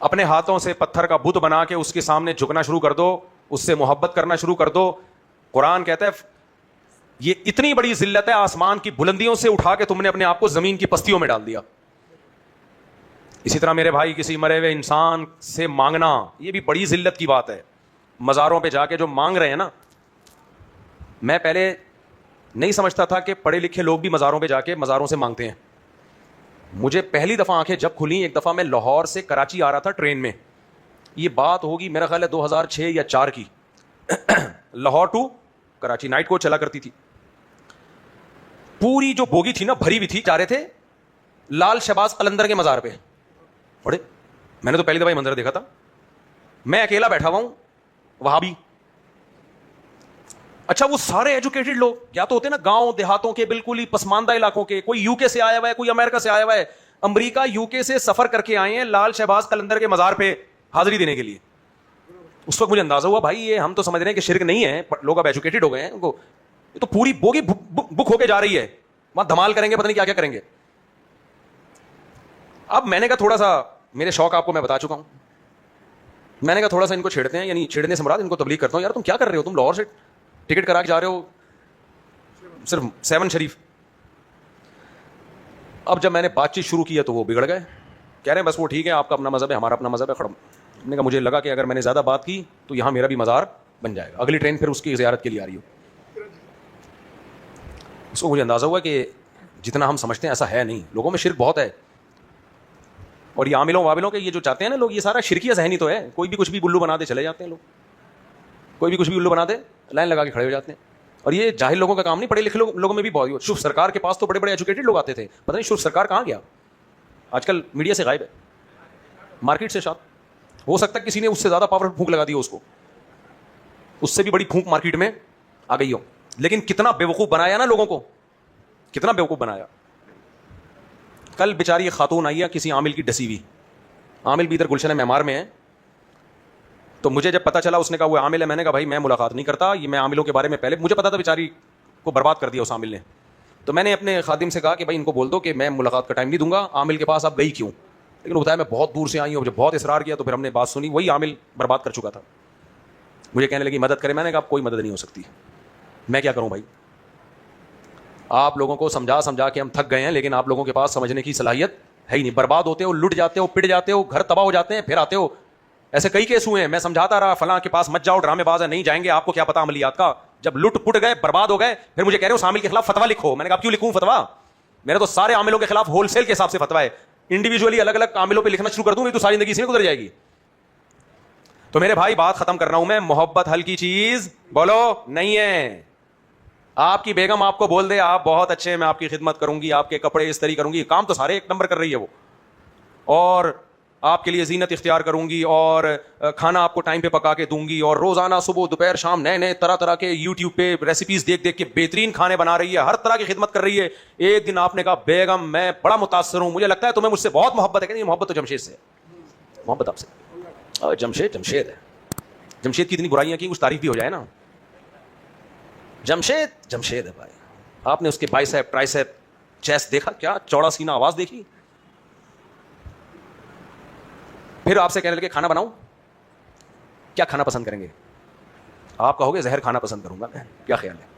اپنے ہاتھوں سے پتھر کا بت بنا کے اس کے سامنے جھکنا شروع کر دو, اس سے محبت کرنا شروع کر دو. قرآن کہتا ہے یہ اتنی بڑی ذلت ہے, آسمان کی بلندیوں سے اٹھا کے تم نے اپنے آپ کو زمین کی پستیوں میں ڈال دیا. اسی طرح میرے بھائی کسی مرے ہوئے انسان سے مانگنا یہ بھی بڑی ذلت کی بات ہے. مزاروں پہ جا کے جو مانگ رہے ہیں نا, میں پہلے نہیں سمجھتا تھا کہ پڑھے لکھے لوگ بھی مزاروں پہ جا کے مزاروں سے مانگتے ہیں. مجھے پہلی دفعہ آنکھیں جب کھلیں, ایک دفعہ میں لاہور سے کراچی آ رہا تھا ٹرین میں, یہ بات ہوگی میرا خیال ہے 2006 یا 4 کی. Lahore to Karachi night coach چلا کرتی تھی. پوری جو بوگی تھی نا بھری ہوئی تھی, جا رہے تھے لال شہباز قلندر کے مزار پہ. بڑے میں نے تو پہلی دفعہ منظر دیکھا تھا, میں اکیلا بیٹھا ہوا ہوں وہاں بھی. اچھا وہ سارے ایجوکیٹڈ لوگ یا تو ہوتے ہیں نا گاؤں دیہاتوں کے بالکل ہی پسماندہ علاقوں کے, کوئی یو کے سے آیا ہوا ہے, کوئی امریکہ سے آیا ہوا ہے, امریکہ یو کے سے سفر کر کے آئے ہیں لال شہباز قلندر کے مزار پہ حاضری دینے کے لیے. اس وقت مجھے اندازہ ہوا بھائی یہ ہم تو سمجھ رہے ہیں کہ شرک نہیں ہے, لوگ اب ایجوکیٹڈ ہو گئے ہیں, ان کو یہ تو پوری بوگی بک ہو کے جا رہی ہے, وہاں دھمال کریں گے, پتہ نہیں کیا کیا کریں گے. اب میں نے کہا تھوڑا سا, میرے شوق آپ کو میں بتا چکا ہوں, میں نے کہا تھوڑا سا ان کو چھیڑتے ہیں, یعنی چھیڑنے سے مراد ان کو تبلیغ کرتا ہوں. یار تم کیا کر رہے ہو, تم لاہور سے ٹکٹ کرا کے جا رہے ہو صرف 7 شریف. اب جب میں نے بات چیت شروع کی ہے تو وہ بگڑ گئے, کہہ رہے ہیں بس وہ ٹھیک ہے آپ کا اپنا مذہب ہے ہمارا اپنا مذہب ہے. خڑم میں نے کہا مجھے لگا کہ اگر میں نے زیادہ بات کی تو یہاں میرا بھی مزار بن جائے گا, اگلی ٹرین پھر اس کی زیارت کے لیے آ رہی ہو. اس کو مجھے اندازہ ہوا کہ جتنا ہم سمجھتے ہیں ایسا ہے نہیں, لوگوں میں شرک بہت ہے. اور یہ عاملوں وابلوں کے یہ جو چاہتے ہیں نا لوگ, یہ سارا شرکیہ ذہنی تو ہے. کوئی بھی کچھ بھی الو بنا دے چلے جاتے ہیں لوگ, کوئی بھی کچھ بھی الو بنا دے لائن لگا کے کھڑے ہو جاتے ہیں. اور یہ جاہل لوگوں کا کام نہیں, پڑھے لکھے لوگوں میں بھی بہت. شوف سرکار کے پاس تو بڑے بڑے ایجوکیٹڈ لوگ آتے تھے, پتہ نہیں شوف سرکار کہاں گیا, آج کل میڈیا سے غائب ہے, مارکیٹ سے شاید ہو سکتا ہے کسی نے اس سے زیادہ پاور پھونک لگا دی ہو اس کو, اس سے بھی بڑی پھونک مارکیٹ میں آ گئی ہو. لیکن کتنا بیوقوف بنایا نا لوگوں کو, کتنا بیوقوف بنایا. کل بیچاری ایک خاتون آئی ہے کسی عامل کی ڈسی ہوئی, عامل بھی ادھر گلشن معمار میں ہے. تو مجھے جب پتا چلا اس نے کہا وہ عامل ہے, میں نے کہا بھائی میں ملاقات نہیں کرتا, یہ میں عاملوں کے بارے میں پہلے مجھے پتا تھا, بیچاری کو برباد کر دیا اس عامل نے. تو میں نے اپنے خادم سے کہا کہ بھائی ان کو بول دو کہ میں ملاقات کا ٹائم نہیں دوں گا, عامل کے پاس آپ گئی کیوں. لیکن بتایا میں بہت دور سے آئی ہوں, جب بہت اصرار کیا تو پھر ہم نے بات سنی, وہی عامل برباد کر چکا تھا. مجھے کہنے لگی مدد کرے, میں نے کہا کوئی مدد نہیں ہو سکتی, میں کیا کروں بھائی. آپ لوگوں کو سمجھا کے ہم تھک گئے ہیں, لیکن آپ لوگوں کے پاس سمجھنے کی صلاحیت ہے ہی نہیں. برباد ہوتے ہو, لٹ جاتے ہو, پٹ جاتے ہو, گھر تباہ ہو جاتے ہیں, پھر آتے ہو. ایسے کئی کیس ہوئے ہیں, میں سمجھاتا رہا فلاں کے پاس مت جاؤ, ڈرامے باز ہے, نہیں جائیں گے, آپ کو کیا پتا عملیات کا. جب لٹ پٹ گئے, برباد ہو گئے, پھر مجھے کہہ رہے ہو عامل کے خلاف فتوا لکھو. میں نے کہا کیوں لکھوں فتوا, میرے تو سارے عاملوں کے خلاف ہول سیل کے حساب سے فتوا ہے, انڈیویجولی الگ الگ عاملوں پہ لکھنا شروع کر دوں تو ساری زندگی اس میں گزر جائے گی. تو میرے بھائی بات ختم کر رہا ہوں میں, محبت ہلکی چیز بولو نہیں ہے. آپ کی بیگم آپ کو بول دے آپ بہت اچھے ہیں, میں آپ کی خدمت کروں گی, آپ کے کپڑے استری کروں گی, کام تو سارے ایک نمبر کر رہی ہے وہ, اور آپ کے لیے زینت اختیار کروں گی, اور کھانا آپ کو ٹائم پہ پکا کے دوں گی, اور روزانہ صبح دوپہر شام نئے نئے طرح طرح کے یوٹیوب پہ ریسیپیز دیکھ کے بہترین کھانے بنا رہی ہے, ہر طرح کی خدمت کر رہی ہے. ایک دن آپ نے کہا بیگم میں بڑا متاثر ہوں, مجھے لگتا ہے تمہیں مجھ سے بہت محبت ہے. کہ نہیں, محبت تو جمشید سے, محبت آپ سے. جمشید جمشید ہے, جمشید کی اتنی برائیاں کی, کچھ تعریف بھی ہو جائے نا. جمشید جمشید ہے بھائی. آپ نے اس کے بائسیپ ٹرائسیپ چیسٹ دیکھا, کیا چوڑا سینہ, آواز دیکھی. پھر آپ سے کہنے لگے کھانا بناؤں, کیا کھانا پسند کریں گے؟ آپ کہو گے زہر کھانا پسند کروں گا میں. کیا خیال ہے؟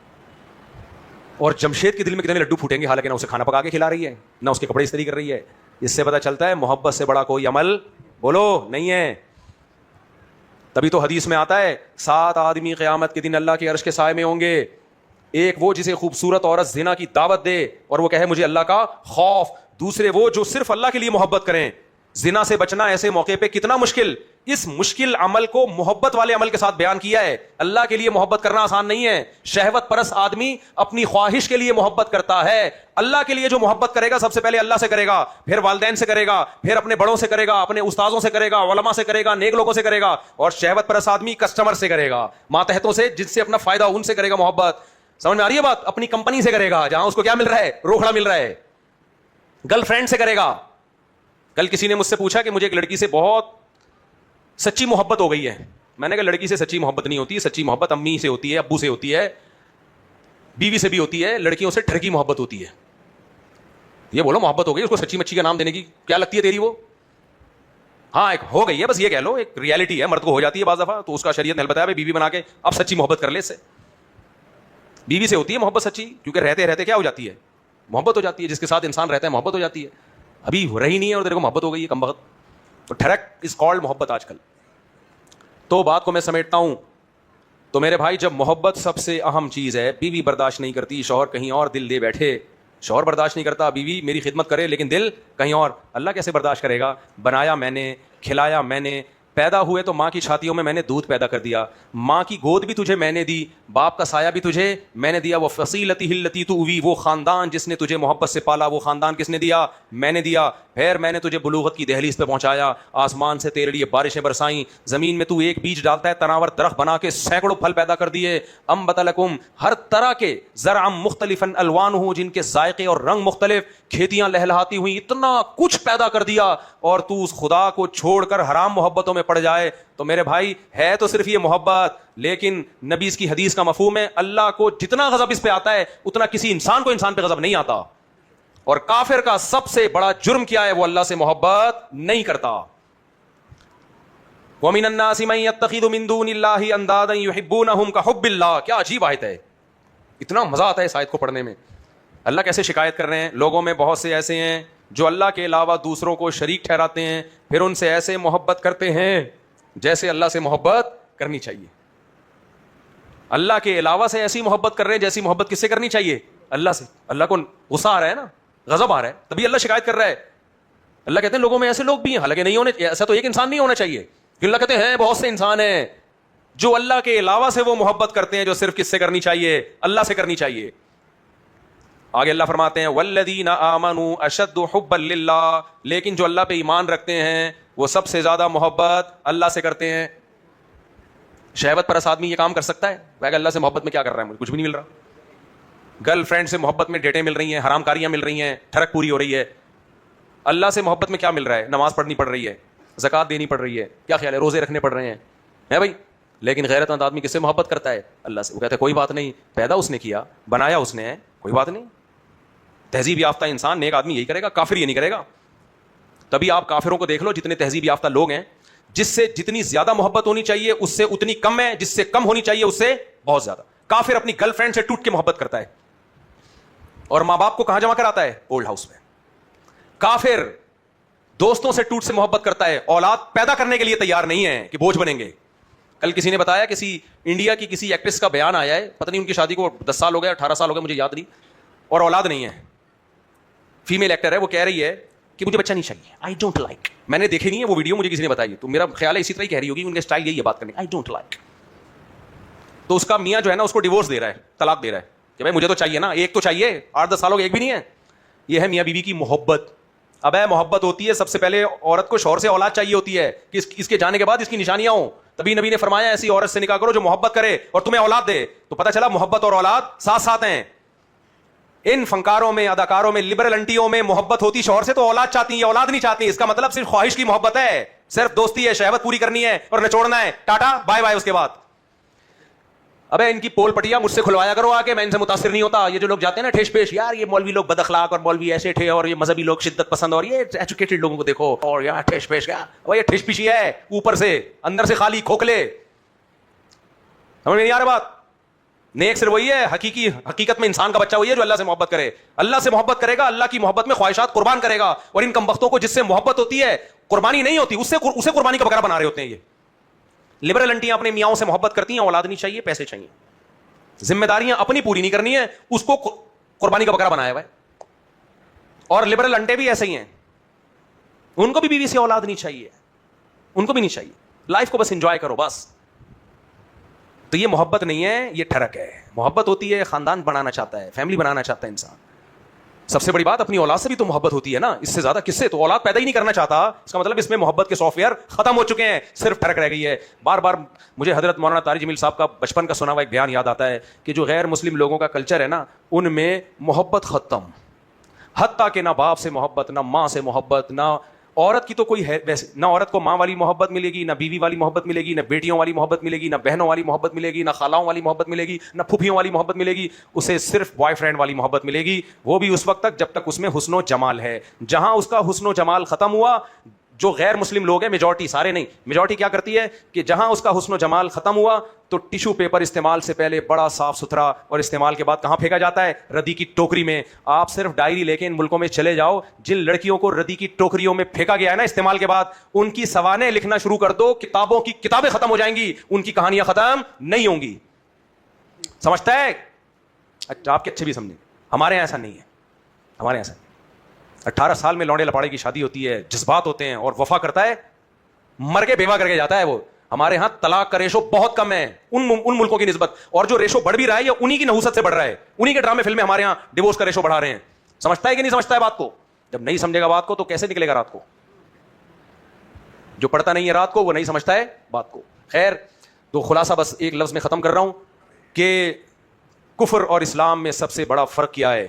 اور جمشید کے دل میں کتنے لڈو پھوٹیں گے, حالانکہ نہ اسے کھانا پکا کے کھلا رہی ہے, نہ اس کے کپڑے استری کر رہی ہے. اس سے پتہ چلتا ہے محبت سے بڑا کوئی عمل بولو نہیں ہے. تبھی تو حدیث میں آتا ہے 7 آدمی قیامت کے دن اللہ کے عرش کے سائے میں ہوں گے. ایک وہ جسے خوبصورت عورت زنا کی دعوت دے اور وہ کہے مجھے اللہ کا خوف. دوسرے وہ جو صرف اللہ کے لیے محبت کریں. زنا سے بچنا ایسے موقع پہ کتنا مشکل, اس مشکل عمل کو محبت والے عمل کے ساتھ بیان کیا ہے. اللہ کے لیے محبت کرنا آسان نہیں ہے. شہوت پرست آدمی اپنی خواہش کے لیے محبت کرتا ہے. اللہ کے لیے جو محبت کرے گا سب سے پہلے اللہ سے کرے گا, پھر والدین سے کرے گا, پھر اپنے بڑوں سے کرے گا, اپنے استاذوں سے کرے گا, علماء سے کرے گا, نیک لوگوں سے کرے گا. اور شہوت پرست آدمی کسٹمر سے کرے گا, ماتحتوں سے, جن سے اپنا فائدہ ان سے کرے گا محبت. سمجھ میں آ رہی ہے بات؟ اپنی کمپنی سے کرے گا جہاں اس کو کیا مل رہا ہے, روکھڑا مل رہا ہے. گرل فرینڈ سے کرے گا. کل کسی نے مجھ سے پوچھا کہ مجھے ایک لڑکی سے بہت سچی محبت ہو گئی ہے. میں نے کہا لڑکی سے سچی محبت نہیں ہوتی, سچی محبت امی سے ہوتی ہے, ابو سے ہوتی ہے, بیوی سے بھی ہوتی ہے. لڑکیوں سے ٹھرکی محبت ہوتی ہے. یہ بولو محبت ہو گئی, اس کو سچی مچھی کا نام دینے کی کیا لگتی ہے تیری وہ؟ ہاں ایک ہو گئی ہے, بس یہ کہہ لو ایک ریالٹی ہے, مرد کو ہو جاتی ہے بعض دفعہ, تو اس کا شریعت نے بتایا بیوی بنا کے اب سچی محبت کر لے. اس سے بیوی سے ہوتی ہے محبت سچی, کیونکہ رہتے رہتے کیا ہو جاتی ہے, محبت ہو جاتی ہے. جس کے ساتھ انسان رہتا ہے محبت ہو جاتی ہے. ابھی رہی نہیں ہے اور تیرے کو محبت ہو گئی ہے کم وقت, تو ٹھڑک از کالڈ محبت آج کل. تو بات کو میں سمیٹتا ہوں. تو میرے بھائی جب محبت سب سے اہم چیز ہے, بیوی برداشت نہیں کرتی, شوہر کہیں اور دل دے بیٹھے, شوہر برداشت نہیں کرتا, بیوی میری خدمت کرے لیکن دل کہیں اور, اللہ کیسے برداشت کرے گا؟ بنایا میں نے, کھلایا میں نے, پیدا ہوئے تو ماں کی چھاتیوں میں نے دودھ پیدا کر دیا, ماں کی گود بھی تجھے میں نے دی, باپ کا سایہ بھی تجھے میں نے دیا. وہ فصیلتی ہلتی تؤوی, وہ خاندان جس نے تجھے محبت سے پالا, وہ خاندان کس نے دیا؟ میں نے دیا. پھر میں نے تجھے بلوغت کی دہلیز پہ پہنچایا, آسمان سے تیرے لیے بارشیں برسائیں, زمین میں تو ایک بیج ڈالتا ہے تناور درخت بنا کے سینکڑوں پھل پیدا کر دیے. انبت لکم, ہر طرح کے زرعا مختلفا الوانہ, جن کے ذائقے اور رنگ مختلف, کھیتیاں لہلہاتی ہوئی, اتنا کچھ پیدا کر دیا. اور تو اس خدا کو چھوڑ کر حرام محبتوں میں پڑ جائے. تو میرے بھائی ہے تو صرف یہ محبت, لیکن نبی اس کی حدیث کا مفہوم ہے اللہ کو جتنا غضب اس پہ آتا ہے اتنا کسی انسان کو انسان پہ غضب نہیں آتا. اور کافر کا سب سے بڑا جرم کیا ہے؟ وہ اللہ سے محبت نہیں کرتا. وَمِنَ النَّاسِ مَن يَتَّخِذُ مِن دُونِ اللَّهِ أَندَادًا يُحِبُّونَهُمْ كَحُبِّ اللَّهِ. کیا عجیب آیت ہے, اتنا مزہ آتا ہے اس آیت کو پڑھنے میں. اللہ کیسے شکایت کر رہے ہیں, لوگوں میں بہت سے ایسے ہیں جو اللہ کے علاوہ دوسروں کو شریک ٹھہراتے ہیں, پھر ان سے ایسے محبت کرتے ہیں جیسے اللہ سے محبت کرنی چاہیے. اللہ کے علاوہ سے ایسی محبت کر رہے ہیں جیسی محبت کس سے کرنی چاہیے؟ اللہ سے. اللہ کو غصہ آ رہا ہے نا, غضب آ رہا ہے, تبھی اللہ شکایت کر رہا ہے. اللہ کہتے ہیں لوگوں میں ایسے لوگ بھی ہیں, حالانکہ نہیں ہونے, ایسا تو ایک انسان نہیں ہونا چاہیے. کہ اللہ کہتے ہیں بہت سے انسان ہیں جو اللہ کے علاوہ سے وہ محبت کرتے ہیں جو صرف کس سے کرنی چاہیے؟ اللہ سے کرنی چاہیے. آگے اللہ فرماتے ہیں والذین آمنوا اشد حبا للہ, لیکن جو اللہ پہ ایمان رکھتے ہیں وہ سب سے زیادہ محبت اللہ سے کرتے ہیں. شہوت پرست آدمی یہ کام کر سکتا ہے؟ کہ اللہ سے محبت میں کیا کر رہا ہے, مجھے کچھ بھی نہیں مل رہا. گرل فرینڈ سے محبت میں ڈیٹیں مل رہی ہیں, حرام کاریاں مل رہی ہیں, ٹھڑک پوری ہو رہی ہے. اللہ سے محبت میں کیا مل رہا ہے؟ نماز پڑھنی پڑ رہی ہے, زکوٰۃ دینی پڑ رہی ہے, کیا خیال ہے, روزے رکھنے پڑ رہے ہیں, ہے بھائی. لیکن غیرت مند آدمی کس سے محبت کرتا ہے؟ اللہ سے. وہ کہتا ہے کوئی بات نہیں, پیدا اس نے کیا, بنایا اس نے ہے, کوئی بات نہیں. تہذیب یافتہ انسان نیک آدمی یہی کرے گا, کافر یہ نہیں کرے گا. تبھی آپ کافروں کو دیکھ لو, جتنے تہذیب یافتہ لوگ ہیں, جس سے جتنی زیادہ محبت ہونی چاہیے اس سے اتنی کم ہے, جس سے کم ہونی چاہیے اس سے بہت زیادہ. کافر اپنی گرل فرینڈ سے ٹوٹ کے محبت کرتا ہے, اور ماں باپ کو کہاں جمع کراتا ہے؟ اولڈ ہاؤس میں. کافر دوستوں سے ٹوٹ سے محبت کرتا ہے, اولاد پیدا کرنے کے لیے تیار نہیں ہے کہ بوجھ بنیں گے. کل کسی نے بتایا کسی انڈیا کی کسی ایکٹریس کا بیان آیا ہے, پتہ نہیں ان کی شادی کو 10 سال ہو گئے, 18 سال ہو گئے, مجھے یاد نہیں, اور اولاد نہیں ہے. فیمیل ایکٹر ہے, وہ کہہ رہی ہے کہ مجھے بچہ نہیں چاہیے, آئی ڈونٹ لائک. میں نے دیکھی نہیں ہے وہ ویڈیو, مجھے کسی نے بتائی, تو میرا خیال ہے اسی طرح ہی کہہ رہی ہوگی, ان کا اسٹائل یہی ہے بات کرنے کا, آئی ڈونٹ لائک. تو اس کا میاں جو ہے نا اس کو ڈیورس دے رہا ہے, طلاق دے رہا ہے کہ بھائی مجھے تو چاہیے نا, ایک تو چاہیے, 8-10 سال ہو گئے ایک بھی نہیں ہے. یہ ہے میاں بیوی کی محبت. اب محبت ہوتی ہے, سب سے پہلے عورت کو شوہر سے اولاد چاہیے ہوتی ہے کہ اس کے جانے کے بعد اس کی نشانیاں ہوں. تبھی نبی نے فرمایا ایسی عورت سے نکاح کرو جو محبت کرے اور تمہیں اولاد دے. تو پتہ چلا محبت اور اولاد ساتھ ساتھ ہیں. ان فنکاروں میں, اداکاروں میں, لبرل انٹیوں میں محبت ہوتی شوہر سے تو اولاد چاہتی ہیں, اولاد نہیں چاہتی. اس کا مطلب صرف خواہش کی محبت ہے. صرف دوستی ہے, شہوت پوری کرنی ہے اور نچوڑنا ہے, ٹاٹا بائے بائے. اس کے بعد ابے ان کی پول پٹیا مجھ سے کھلوایا کرو آ کے, میں ان سے متاثر نہیں ہوتا. یہ جو لوگ جاتے ہیں نا ٹھیش پیش, یار یہ مولوی لوگ بد اخلاق اور مولوی ایسے تھے اور یہ مذہبی لوگ شدت پسند اور یہ ایجوکیٹڈ لوگوں کو دیکھو اور یار ٹھیش پیش کیا, وہ یہ ٹھیش پیشی ہے اوپر سے, اندر سے خالی کھوکھلے. سمجھ میں نہیں آ رہا بات؟ نیک صرف وہی ہے, حقیقت میں انسان کا بچہ وہی ہے جو اللہ سے محبت کرے. اللہ سے محبت کرے گا, اللہ کی محبت میں خواہشات قربان کرے گا. اور ان کمبختوں کو جس سے محبت ہوتی ہے قربانی نہیں ہوتی, اسے قربانی کا بکرا بنا رہے ہوتے ہیں. یہ لبرل انٹیاں اپنے میاں سے محبت کرتی ہیں, اولاد نہیں چاہیے, پیسے چاہیے, ذمہ داریاں اپنی پوری نہیں کرنی ہے, اس کو قربانی کا بکرا بنایا ہوا ہے. اور لبرل انٹے بھی ایسے ہی ہیں, ان کو بھی بیوی سے اولاد نہیں چاہیے, ان کو بھی نہیں چاہیے, لائف کو بس انجوائے کرو بس. تو یہ محبت نہیں ہے, یہ ٹھڑک ہے. محبت ہوتی ہے, خاندان بنانا چاہتا ہے, فیملی بنانا چاہتا ہے انسان. سب سے بڑی بات اپنی اولاد سے بھی تو محبت ہوتی ہے نا, اس سے زیادہ کس سے؟ تو اولاد پیدا ہی نہیں کرنا چاہتا, اس کا مطلب اس میں محبت کے سافٹ ویئر ختم ہو چکے ہیں, صرف ٹھڑک رہ گئی ہے. بار بار مجھے حضرت مولانا طارق جمیل صاحب کا بچپن کا سنا ہوا ایک بیان یاد آتا ہے کہ جو غیر مسلم لوگوں کا کلچر ہے نا, ان میں محبت ختم, حتیٰ کہ نہ باپ سے محبت, نہ ماں سے محبت, نہ عورت کی تو کوئی ہے ویسے, نہ عورت کو ماں والی محبت ملے گی, نہ بیوی والی محبت ملے گی, نہ بیٹیوں والی محبت ملے گی, نہ بہنوں والی محبت ملے گی, نہ خالاؤں والی محبت ملے گی, نہ پھوپھیوں والی محبت ملے گی. اسے صرف بوائے فرینڈ والی محبت ملے گی, وہ بھی اس وقت تک جب تک اس میں حسن و جمال ہے. جہاں اس کا حسن و جمال ختم ہوا, جو غیر مسلم لوگ ہیں, میجورٹی, سارے نہیں, میجورٹی کیا کرتی ہے کہ جہاں اس کا حسن و جمال ختم ہوا تو ٹیشو پیپر استعمال سے پہلے بڑا صاف ستھرا, اور استعمال کے بعد کہاں پھینکا جاتا ہے؟ ردی کی ٹوکری میں. آپ صرف ڈائری لے کے ان ملکوں میں چلے جاؤ, جن لڑکیوں کو ردی کی ٹوکریوں میں پھینکا گیا ہے نا استعمال کے بعد, ان کی سوانح لکھنا شروع کر دو, کتابیں ختم ہو جائیں گی, ان کی کہانیاں ختم نہیں ہوں گی. سمجھتا ہے؟ اچھا آپ کے اچھے بھی سمجھیں, ہمارے یہاں ایسا نہیں ہے. ہمارے یہاں ایسا 18 سال میں لونڈے لپاڑے کی شادی ہوتی ہے, جذبات ہوتے ہیں, اور وفا کرتا ہے, مر کے بیوہ کر کے جاتا ہے وہ. ہمارے ہاں طلاق کا ریشو بہت کم ہے ان ملکوں کی نسبت, اور جو ریشو بڑھ بھی رہا ہے یہ انہی کی نحوست سے بڑھ رہا ہے, انہی کے ڈرامے فلمیں ہمارے ہاں ڈیورس کا ریشو بڑھا رہے ہیں. سمجھتا ہے کہ نہیں سمجھتا ہے بات کو؟ جب نہیں سمجھے گا بات کو تو کیسے نکلے گا رات کو؟ جو پڑھتا نہیں ہے رات کو وہ نہیں سمجھتا ہے بات کو. خیر, تو خلاصہ بس ایک لفظ میں ختم کر رہا ہوں کہ کفر اور اسلام میں سب سے بڑا فرق کیا ہے.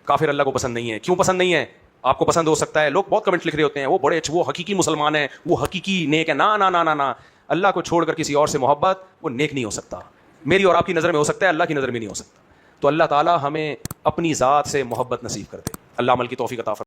کافر اللہ کو پسند نہیں ہے. کیوں پسند نہیں ہے؟ آپ کو پسند ہو سکتا ہے, لوگ بہت کمنٹ لکھ رہے ہوتے ہیں وہ بڑے وہ حقیقی مسلمان ہیں, وہ حقیقی نیک ہے. نا نا نا نا نا, اللہ کو چھوڑ کر کسی اور سے محبت وہ نیک نہیں ہو سکتا. میری اور آپ کی نظر میں ہو سکتا ہے, اللہ کی نظر میں نہیں ہو سکتا. تو اللہ تعالی ہمیں اپنی ذات سے محبت نصیب کر دے. اللہ عمل کی توفیق عطا فرمائے.